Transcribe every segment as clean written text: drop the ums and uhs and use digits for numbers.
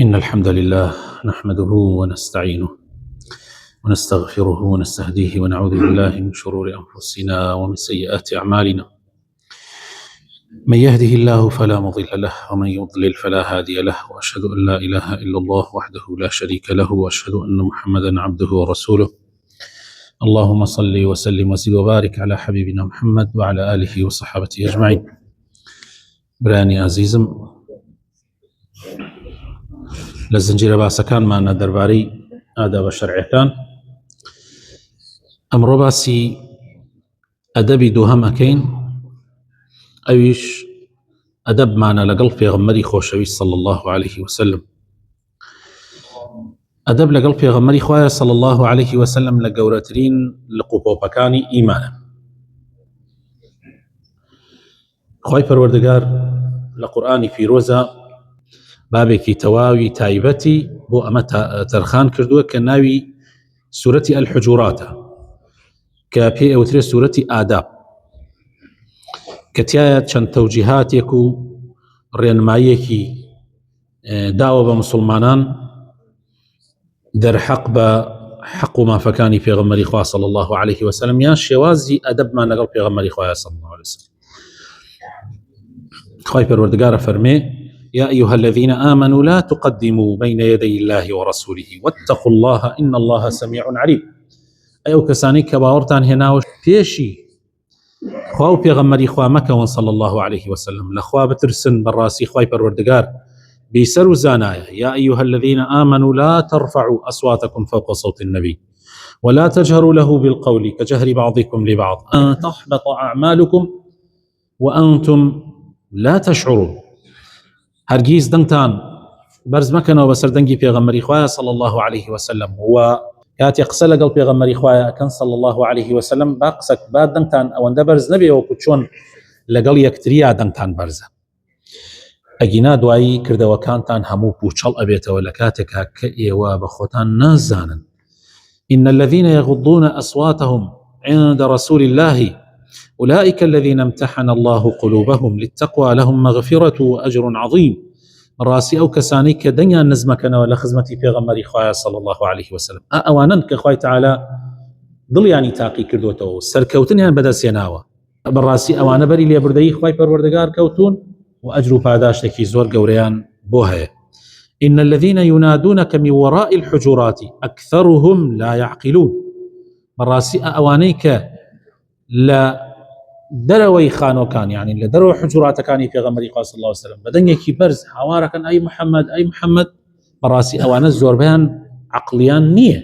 إن الحمد لله نحمده ونستعينه ونستغفره ونستهديه ونعوذ بالله من شرور أنفسنا ومن سيئات أعمالنا. من يهده الله فلا مضل له ومن يضلل فلا هادي له، وأشهد أن لا إله إلا الله وحده لا شريك له، وأشهد أن محمدا عبده ورسوله. اللهم صل وسلم وزد وبارك على حبيبنا محمد وعلى آله وصحبه أجمعين. براني عزيزم، لزنجير باسەکانمانە دەربارەی ئاداب شەرعیەکان. ئەمڕۆ باسی ئەدەبی دووهەم ئەکەین، ئەویش ئەدەبمانە لەگەڵ پێغەمبەری خۆشەویست صلی الله عليه وسلم. ئەدەب لەگەڵ پێغەمبەری خوایە صلی الله عليه وسلم لە گەورەترین لقوپۆپەکانی ئیمانە. خوای پەروەردگار لە قورئانی پیرۆزە بابێکی تەواوی تایبەتی بۆ ئەمە تەرخان کردووە کە ناوی سورەتی الحجوراتە، کە پێی ئەوترێ سورەتی ئاداب، کە تایە چەند تەوجیهاتێک و ڕێنماییەکی داوە بە مسلمانان دەرحەق بە حەق و مافەکانی پێغەمبەری خوا صلی الله عليه وسلم، یان شێوازی ئەدەبمان لەگەڵ پێغەمبەری خوا صلی الله عليه وسلم. خوای پەروەردگارە فەرمێ: يا أيها الذين آمنوا لا تقدموا بين يدي الله ورسوله واتقوا الله إن الله سميع عليم. أيو كساني كباورتان هناوش بيشي خواو بيغمري خوا مكة صلى الله عليه وسلم لخوا بترسن براسي خواي پروردگار بيسروا زانايا: يا أيها الذين آمنوا لا ترفعوا أصواتكم فوق صوت النبي ولا تجهروا له بالقول كجهر بعضكم لبعض أن تحبط أعمالكم وأنتم لا تشعرون. هەرگیز دەنگتان بەرز مەکەنەوە بەسەر دەنگی پێغەمبەری خوایە صلی الله عليه وسلم، و کاتێک قسە لەگەڵ پێغەمبەری خوایە ئەکەن صلی الله عليه وسلم با دەنگتان ئەوەندە بەرز نەبێ وەکو چۆن لەگەڵ یەکتریا دەنگتان بەرزە، ئەگینا دوایی کردەوەکانتان هەموو پوچەڵ ئەبێتەوە لە کاتێکا کە ئێوە بە خۆتان نازانن. إن الذين يغضون أصواتهم عند رسول الله أولئك الذين امتحن الله قلوبهم للتقوى لهم مغفرة وأجر عظيم. راسي أو كساني كدنيا نزمكنا ولا خزمتي في غمري خوايا صلى الله عليه وسلم أوانا كخواي تعالى ضل يعني تاقي كردوته سركوتن يعني بدل سيناوة بالراسي أوانا بري لي بردي خواي پروردگار كوتون وأجر پاداشتكي زور قوريان بوهي. إن الذين ينادونك من وراء الحجرات أكثرهم لا يعقلون. بالراسي أوانيك لا دەرەوەی خانۆکان، یعنی لە دەرەوە حجوراتەکانی پێغەمبەری خوا صلی الله عليه وسلم بەدەنگێکی بەرز هاوارەکەن: ئەی محەممەد، ئەی محەممەد. بەڕاستی ئەوانە زۆربیان عقلیان نییە.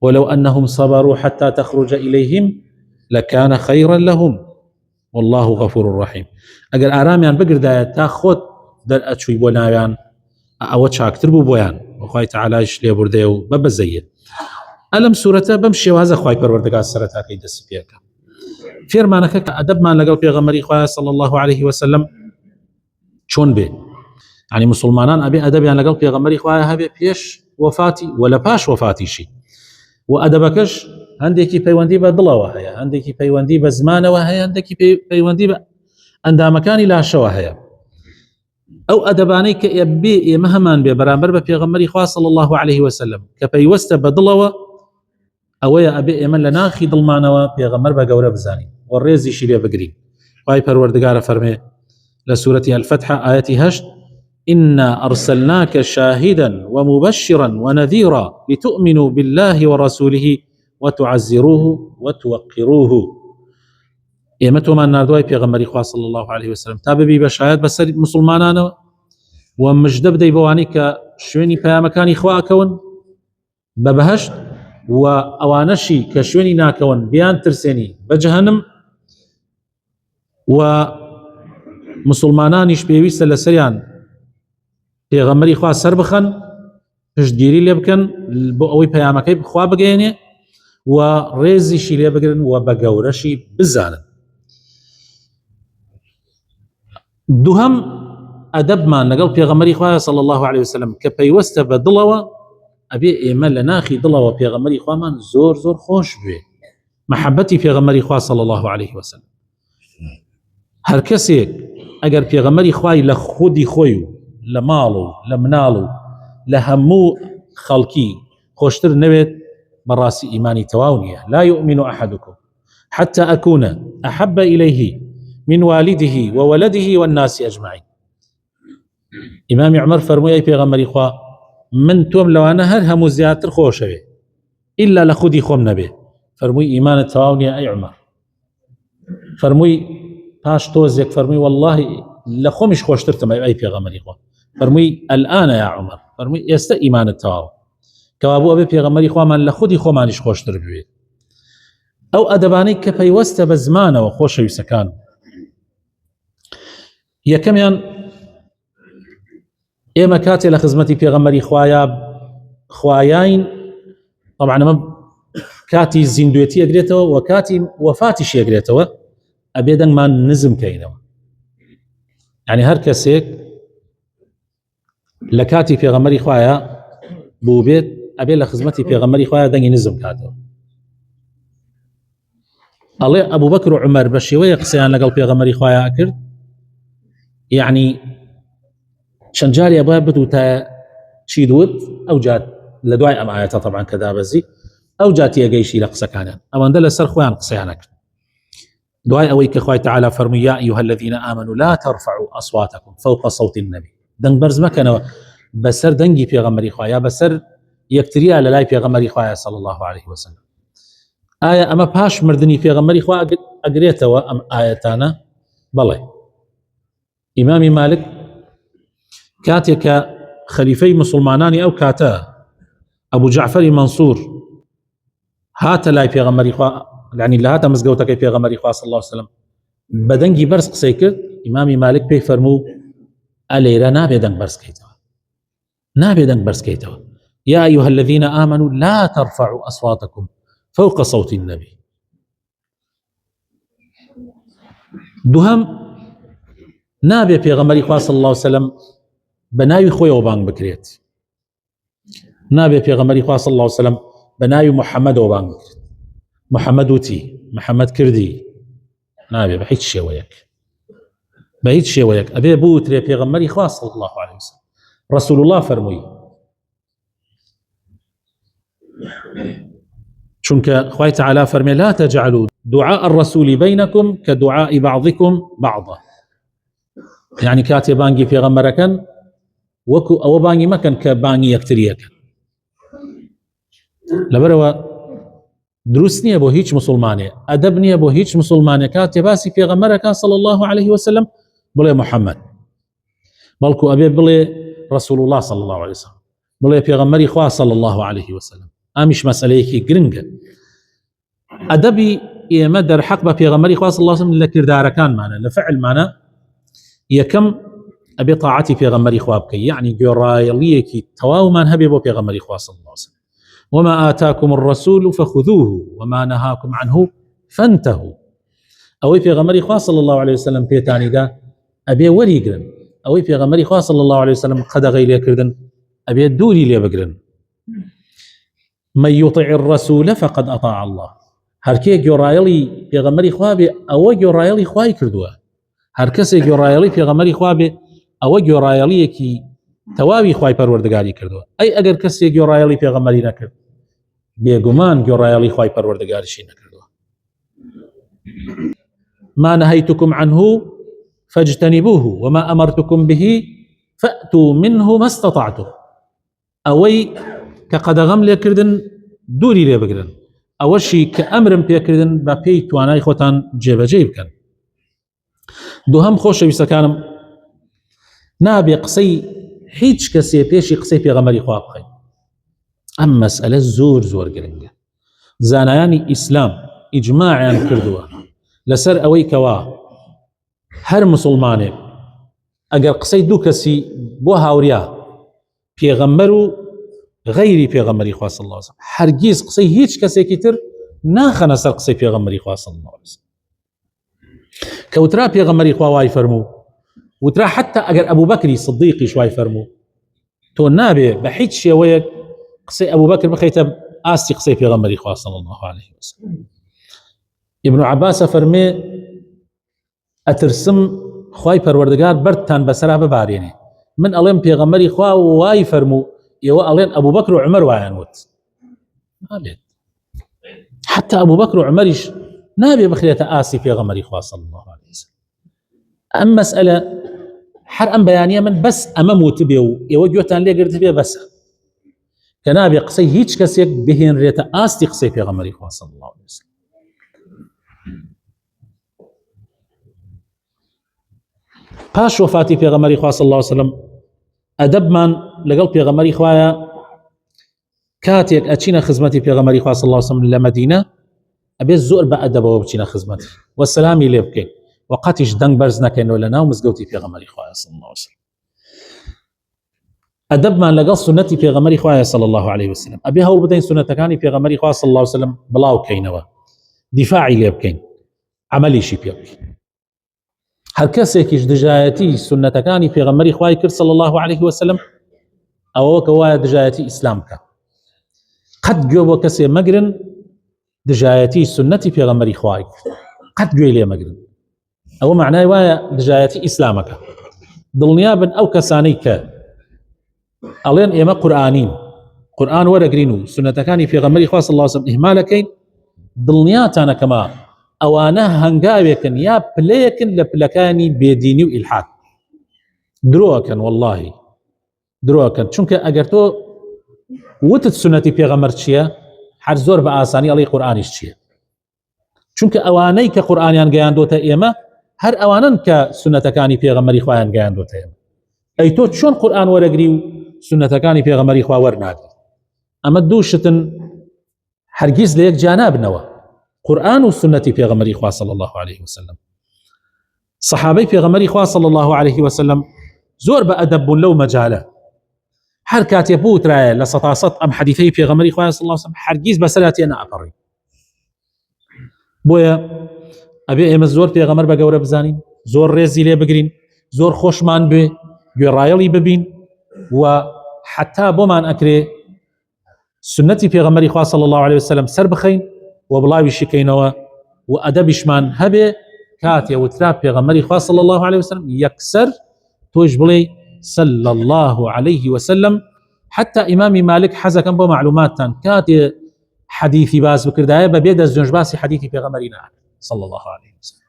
ولو أنهم صبروا حتى تخرج إليهم لكان خيرا لهم والله غفور رحيم. ئەگەر ئارامیان بگردایە تا خۆت دەرئەچووی بۆ ناویان، ئەوە چاکتر بوو بۆیان. وخوای تعالایش لێ بوردێ و بەبەزەیە. ئەلەم سورەتە بەم شێوازە خوای پەروەردگار سەرەتاکەی دەستی پێکە. فێرمانەکە کە ئەدەبمان لەگەڵ پێغەمبەری خوایە صلی الله عليه وسلم چۆن بێ، یعنی مسلمانان ئەبێ ئەدەبیان لەگەڵ پێغەمبەری خوایە هەبێ پێش وەفاتی و لە پاش وەفاتیشی، و ئەدەبەکەش هەندێکی پەیوەندی بە دڵەوە هەیە، هەندێکی پەیوەندی بە زمانەوە هەیە، هەندێکی پەیوەندی بە ئەندامەکانی لاشەوە هەیە. ئەو ئەدەبانەی کە ئێمە هەمان بێ بەرامبەر بە پێغەمبەری خوا صلی الله عليه وسلم کە پەیوەستە بە دڵەوە، ئەوەیە ئەبێ ئێمە لە ناخی دڵمانەوە پێغەمبەر بە گەورە بزانین و ڕێزیشی لێ بگرین. خوای پەروەردگارە فەرمێ لە سورەتی الفتح ئاەتی 8: إنا أرسلناك شاهدا ومبشرا ونذيرا لتؤمنوا بالله ورسوله وتعزروه وتوقروه. ئێمە تۆمان نردووای پێغەمبەری خوا صلی الله عليه وسلم تا ببی بە شایەت بەسەر مسلمانانەوە و مژدە بدەی بەوانەی کە شوێنی پەیامەکانی خوا ئەکەون بە بەهەشت، و ئەوانەشی کە شوێنی ناکەون بیان ترسێنی بە جەهەنم، و مسلمانانیش پێویستە لەسەریان پێغەمبەری خوا سەر بخەن، پشتگیری لێ بکەن بۆ ئەوەی پەیامەکەی خوا بگەێنێ و ڕێزیشی لێ بگرن و بە گەورەشی بزانن. دووهەم ئەدەبمان لەگەڵ پێغەمبەری خوا صلی الله عليه وسلم کە پەیوەستە بە دڵەوە، ئەبێ ئێمە لە ناخی دڵەوە پێغەمبەری خوامان زۆر زۆر خۆش بێ، محەبەتی پێغەمبەری خوا صلی الله عليه وسلم. هەر کەسێک ئەگەر پێغەمبەری خوای لە خودی خۆی و لە ماڵ و لە مناڵ و لهمو خلقي خوشتر نبت براسي إيماني تواونية. لا يؤمن أحدكم حتى أكون أحب إليه من والده وولده والناس أجمعين. إمام عمر فرمي أي پیغمبر إخوة من توم لو أنا هر همو زيادتر خوشوي إلا لخودي خوم نبي. فرمي إيمان التواونية أي عمر. فرمي باش توزيك فرمي والله لخومش خوشترتم أي پیغمبر إخوة. فرمي الآن يا عمر. فرمي يست إيمان التواون كوابو أبي پیغمبر إخوة من لخودي خومانش خوشتر ببي أو أدباني كبيوست بزمان وخوش يسكان. يكميان إما كاتي لخزمتي پیغمبر خواياين طبعا ما كاتي زندويتي أقريتوا وكاتي وفاتش يقريتوا أبيدا ما نزم كينوا. يعني هر كسيك لكاتي پیغمبر خوايا بوبيت أبي لخزمتي پیغمبر خوايا دنگي نزم كاتوا. الله أبو بكر وعمر بشيوية قسيان لقل پیغمبر خوايا أكرد يعني شنجاري أبوها بدو تا شيدود أو جات لدواي أم آياتا طبعا كذا بزي أو جات يقيشي لقسا كان أما ندل سر خوان قسيانك دواي أويك خواي تعالى فرمي يا أيها الذين آمنوا لا ترفعوا أصواتكم فوق صوت النبي. دنگ برز مكانوا بسر دنگي پیغمبر خوايا بسر يكتريا للاي پیغمبر خوايا صلى الله عليه وسلم. آية أما باش مردني پیغمبر خوايا أقريتوا أم آياتانا بلي. إمام مالك كاتك خليفي مسلماناني أو كاتا أبو جعفر منصور هات لاي پیغمبر خوايا يعني اللي هاتا مزقوتك پیغمبر خوايا صلى الله عليه وسلم بدنگي برس قسيكر إمام مالك بي فرمو أليرا نابي دنگ برس كيتوا نابي دنگ برس كيتوا يا أيها الذين آمنوا لا ترفعوا أصواتكم فوق صوت النبي. دوهم نابي پیغمبر خوايا صلى الله عليه وسلم بناوي خويا وبانگ بكريت. نابي پیغمبر خوايا صلى الله عليه وسلم بناوي محمد وبانگ بكريت. محمد وتي محمد كردي نابي بحيث شي وياك بحيث شي وياك أبي بوتري پیغمبر خوايا صلى الله عليه وسلم رسول الله فرمي چونك خواي تعالى فرمي لا تجعلوا دعاء الرسول بينكم كدعاء بعضكم بعضا. يعني كاتي بانجي پیغمبر كان وكو أو بانجي مكان كبانجي يكتريا كان لبروا دروسني أبو هيج مسلماني أدبني أبو هيج مسلماني كاتي باسي پیغمبر كان صلى الله عليه وسلم بلي محمد بلكو أبي بلي رسول الله صلى الله عليه وسلم بلي پیغمبر خوا صلى الله عليه وسلم. أمش مسألة جرنجة أدبي يمدر حق بپیغمبر خوا صلى الله عليه وسلم لكردار كان معنا لفعل معنا يكم أبي طاعتي پیغمبر خوا بكي يعني جرايليكي تواو من هبي بو پیغمبر خوا صلى الله عليه وسلم. وما آتاكم الرسول فخذوه وما نهاكم عنه فانتهوا. أوي پیغمبر خوا صلى الله عليه وسلم بيتاني دا أبي وري قرن أوي پیغمبر خوا صلى الله عليه وسلم قدغي لي كردن أبي دوري لي بقرن. من يطع الرسول فقد أطاع الله. هركي جرايلي پیغمبر خوا بي أو جرايلي خواي كردوا هر کسی گۆڕایەڵی پێغەمبەری خوا بێ ئەوە گۆڕایەڵیەکی تەواوی خوای پەروەردگاری کردووە. ئەی ئەگەر کەسێک گۆڕایەڵی پێغەمبەری نەکرد بێگومان گۆڕایەڵی خوای پەروەردگاریشی نەکردووە. ما نهيتكم عنه فاجتنبوه وما أمرتكم به فأتوا منه ما استطعتم. أوي كقدغم ليكردن دوري لي بقرن أوشي كأمر بيكردن بابي تواناي خوتان جيبجي بكن. دوهم خوش ويسكانم نابي قسي هيج كسي بيشي قسي پیغمبري خوا بخي. أما مسألة زور قرنجة زانایانی إسلام إجماعا كردوا لسر أوي كوا هر مسلماني أجر قسي دو كسي بو هاوريا پیغمبرو غيري پیغمبري خوا صلى الله عليه وسلم هرگيز قسي هيج كسي كتر ناخنا سر قسي پیغمبري خوا صلى الله عليه وسلم. كوترا پیغمبري خوا واي فرمو وترا حتى اگر ابو بكر صديقي شوي فرمو تو نابي بحيث شي ويك قصي ابو بكر بخيتب اسي قصي پیغمبري خوا صلى الله عليه وسلم. ابن عباس فرمي اترسم خواي پروردگار برتان بسرا بباريني من الم پیغمبري خوا واي فرمو ئێوە ئەڵێن ئەبوو بەکر و عومەر وایان وت نابێت. حتى ئەبوو بەکر و عومەریش نابێ بخرێتە ئاسی پێغەمبەری خوا صلی الله عليه وسلم. ئەم مەسئلە هەر ئەم بەیانیە من بەس ئەمەم وتبێ و ئێوە گوێتان لێگرت بێ بەسە کە نابێ قسەی هیچ کەسێک بهێنرێتە ئاستی قسەی پێغەمبەری خوا صلی الله عليه وسلم. پاش وفاتی پێغەمبەری خوا صلی الله عليه وسلم ئەدەبمان لەگەڵ پێغەمبەری خوایە کاتێک ئەچینە خزمەتی پێغەمبەری خوا صلی الله عليه وسلم لە مەدینە ئەبێ زۆر بە ئەدەبەوە بچینە خزمەتی و سەلامی لێ بکەین و قەتیش دەنگ بەرز نەکەینەوە لە ناو مزگەوتی پێغەمبەری خوایە صلی الله عليه وسلم. ئەدەبمان لەگەڵ سنەتی پێغەمبەری خوایە صلی الله عليه وسلم ئەبێ هەوڵ بدەین سنەتەکانی پێغەمبەری خوا صلی الله عليه وسلم بڵاو بکەینەوە، دیفاعی لێ بکەین، عەمەلیشی پێ بکەین. هەر کەسێکیش دژایەتی سنەتەکانی پێغەمبەری خوای کرد صلی الله عليه وسلم ئەوە کە وایە دژایەتی ئیسلام بکە. قەت گوێ بۆ کەسێ مەگرن دژایەتی سنەتی پێغەمبەری خوای کرد، قەت گوێ لێ مەگرن، ئەوە معنای وایە دژایەتی ئیسلامەکە. دڵنیا بن ئەو کەسانەی کە ئەڵێن ئێمە قورئانین، قورئان وەرەگرین و سنەتەکانی پێغەمبەری خوا صلی الله عليه وسلم ئیهمالەکەین، دڵنیاتانەکەما ئەوانە هەنگاوێکن یا پلەیەکن لە پلەکانی بێدینی و ئیلحاد. درۆکەن واللهی درۆکەن، چونکە ئەگەر تۆ وتت سنەتی پێغەمبەر چییە هەر زۆر بە ئاسانی ئەڵێ قورئانیش چییە، چونکە ئەوانەی کە قورئانیان گەیاندۆتە ئێمە هەر ئەوانن کە سنەتەکانی پێغەمبەری خوایان گەیاندۆتە ئێمە. ئەی تۆ چۆن قورئان وەرەگری و سنەتەکانی پێغەمبەری خوا وەرناگری؟ ئەمە دوو شتن هەرگیز لە یەک جا نابنەوە، قورئان و سنەتی پێغەمبەری خوا صلی الله عليه وسلم. صحابەی پێغەمبەری خوا صلی الله عليه وسلم زۆر بە ئەدەب بوون لەو مەجالە. هەر کاتێ بوترایە لە سەتاسەد ئەم حەدیثەی پێغەمبەری خوا صلی الله عليه وسلم هەرگیز بەسەراتیە نەئەپەڕین. بۆیە ئەبێ ئێمە زۆر پێغەمبەر بە گەورە بزانین، زۆر ڕێزی لێ بگرین، زۆر خۆشمان بێ، گوێڕایەڵی ببین و حتا بۆمان ئەکرێ سنەتی پێغەمبەری خوا صلی الله عليه وسلم سەر بخەین و بڵاویشی کەینەوە و ئەدەبیشمان هەبێ کاتێ وترا پێغەمبەری خوا صلی الله عليه وسلم یەکسەر تۆش بڵێ صلی الله عليه وسلم. حتى ئیمامی مالک حەزەکەم بۆ معلوماتتان کاتێ حەدیثی باز بکردایە بەبێ دەستنوێژ باسی حەدیثی پێغەمبەری نەکرد صلی الله عليه وسلم.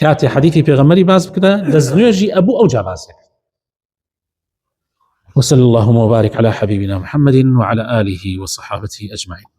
کاتێ حەدیثی پێغەمبەری باز بکردایە دەستنوێژی ئەبوو ئەو جا باز کرد. وصلى اللهم وبارك على حبيبنا محمد وعلى آله وصحابته أجمعين.